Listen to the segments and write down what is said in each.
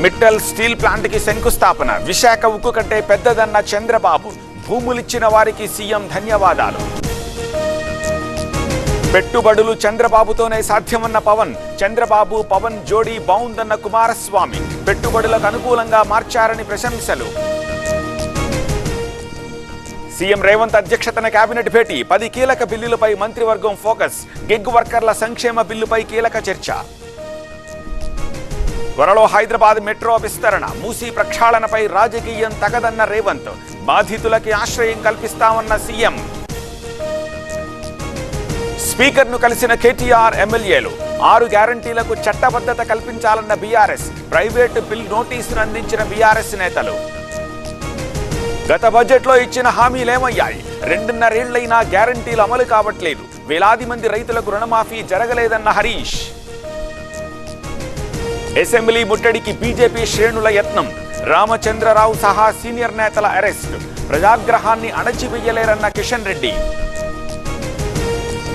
Mittal steel plant కి శంకుస్థాపన. విశాఖ ఉక్కు కంటే పెద్దదన్న చంద్రబాబు. భూములిచ్చిన వారికి సీఎం ధన్యవాదాలు. పెట్టుబడులు చంద్రబాబుతోనే సాధ్యమన్న పవన్. చంద్రబాబు పవన్ జోడీ బావుందన్న కుమారస్వామి. పెట్టుబడులకు అనుకూలంగా మార్చారని ప్రశంసలు. సీఎం రేవంత్ అధ్యక్షతన కేబినెట్ భేటీ. 10 కీలక బిల్లులపై మంత్రివర్గం ఫోకస్. గిగ్ వర్కర్ల సంక్షేమ బిల్లుపై కీలక చర్చ. త్వరలో హైదరాబాద్ మెట్రో విస్తరణ. మూసీ ప్రక్షాళనపై రాజకీయం తగదన్న రేవంత్. బాధితులకి ఆశ్రయం కల్పిస్తామన్న సీఎం. స్పీకర్ను కలిసిన కేటీఆర్ ఎమ్మెల్యేలు. 6 గ్యారంటీలకు చట్టబద్ధత కల్పించాలన్న బీఆర్ఎస్. ప్రైవేటు బిల్ నోటీసును అందించిన బీఆర్ఎస్ నేతలు. గత బడ్జెట్లో ఇచ్చిన హామీలేమయ్యాయి? 2.5 ఏళ్లైనా గ్యారంటీలు అమలు కావట్లేదు. వేలాది మంది రైతులకు రుణమాఫీ జరగలేదన్న హరీష్. అసెంబ్లీ ముట్టడికి బీజేపీ శ్రేణుల యత్నం. రామచంద్రరావు సహా సీనియర్ నేతల అరెస్ట్. ప్రజాగ్రహాన్ని అణచివేయలేరన్న కిషన్ రెడ్డి.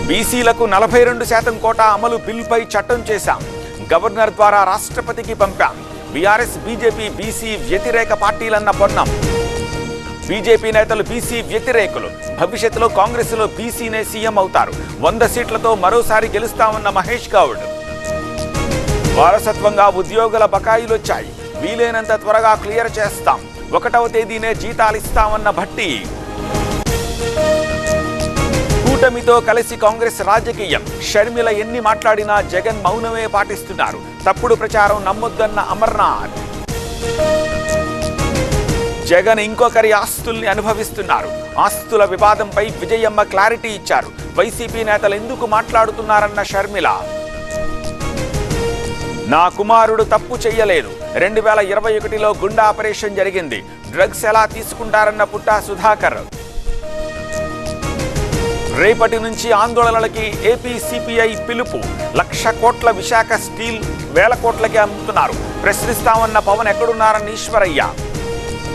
బీసీలకు 42% కోటా అమలు బిల్లుపై చట్టం చేశాం. గవర్నర్ ద్వారా రాష్ట్రపతికి పంపాం. బీఆర్ఎస్ బీజేపీ బీసీ వ్యతిరేక పార్టీలన్న పొన్నం. బీజేపీ నేతలు బీసీ వ్యతిరేకులు. భవిష్యత్తులో కాంగ్రెస్లో బీసీనే సీఎం అవుతారు. 100 సీట్లతో మరోసారి గెలుస్తామన్న మహేష్ గౌడ్. వారసత్వంగా ఉద్యోగుల బకాయిలొచ్చాయి. వీలైనంత త్వరగా క్లియర్ చేస్తాం. 1వ తేదీనే జీతాలిస్తామన్న భట్టి. కూటమితో కలిసి కాంగ్రెస్ రాజకీయం. షర్మిల ఎన్ని మాట్లాడినా జగన్ మౌనమే పాటిస్తున్నారు. తప్పుడు ప్రచారం నమ్మొద్దన్న అమర్నాథ్. జగన్ ఇంకొకరి ఆస్తుల్ని అనుభవిస్తున్నారు. ఆస్తుల వివాదంపై విజయమ్మ క్లారిటీ ఇచ్చారు. వైసీపీ నేతలు ఎందుకు మాట్లాడుతున్నారన్న షర్మిల. నా కుమారుడు తప్పు చెయ్యలేదు. 2021లో గుండా ఆపరేషన్ జరిగింది. డ్రగ్స్ ఎలా తీసుకుంటారన్న పుట్టా సుధాకర్. రేపటి నుంచి ఆందోళనలకి ఏపీ సిపిఐ పిలుపు. 1,00,000 కోట్ల విశాఖ స్టీల్ 1,000 కోట్లకి అమ్ముతున్నారు. ప్రశ్నిస్తామన్న పవన్ ఎక్కడున్నారన్న ఈశ్వరయ్య.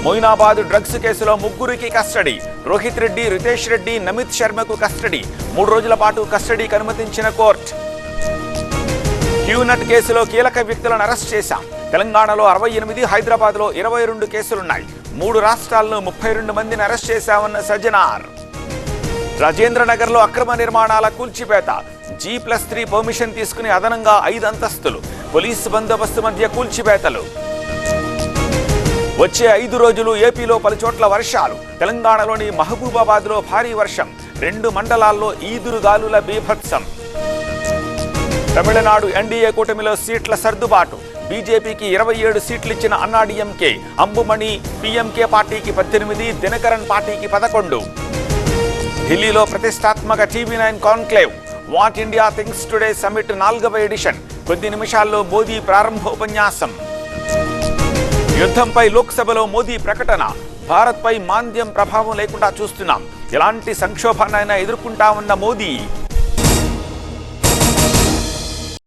మొయినాబాద్ డ్రగ్స్ కేసులో 3 కస్టడీ. రోహిత్ రెడ్డి, రితేష్ రెడ్డి, నమిత్ శర్మకు కస్టడీ. 3 రోజుల పాటు కస్టడీకి అనుమతించిన కోర్టు. క్యూనట్ కేసులో కీలక వ్యక్తులను అరెస్ట్ చేశాం. తెలంగాణలో 68, హైదరాబాద్లో 22 కేసులున్నాయి. 3 రాష్ట్రాల్లో 32 మందిని అరెస్ట్ చేశామన్న సజ్జనార్. రాజేంద్రనగర్లో అక్రమ నిర్మాణాల కూల్చివేత. G+3 పర్మిషన్ తీసుకుని అదనంగా 5 అంతస్తులు. పోలీసు బందోబస్తు మధ్య కూల్చివేతలు. వచ్చే 5 రోజులు ఏపీలో పలుచోట్ల వర్షాలు. తెలంగాణలోని మహబూబాబాద్లో భారీ వర్షం. 2 మండలాల్లో ఈదురుగాలుల బీభత్సం. తమిళనాడు ఎన్డీఏ కూటమిలో సీట్ల సర్దుబాటు. బీజేపీకి 27 సీట్లిచ్చిన అన్నాడీఎంకే. అంబుమణి పీఎంకే పార్టీకి 18, దినకరన్ పార్టీకి 11. ఢిల్లీలో ప్రతిష్టాత్మక TV9 conclave. What India thinks today summit 4వ ఎడిషన్. కొద్ది నిమిషాల్లో మోదీ ప్రారంభోపన్యాసం. యుద్ధంపై లోక్సభలో మోదీ ప్రకటన. భారత్పై మాంద్యం ప్రభావం లేకుండా చూస్తున్నాం. ఎలాంటి సంక్షోభాన్నైనా ఎదుర్కొంటామన్న మోదీ.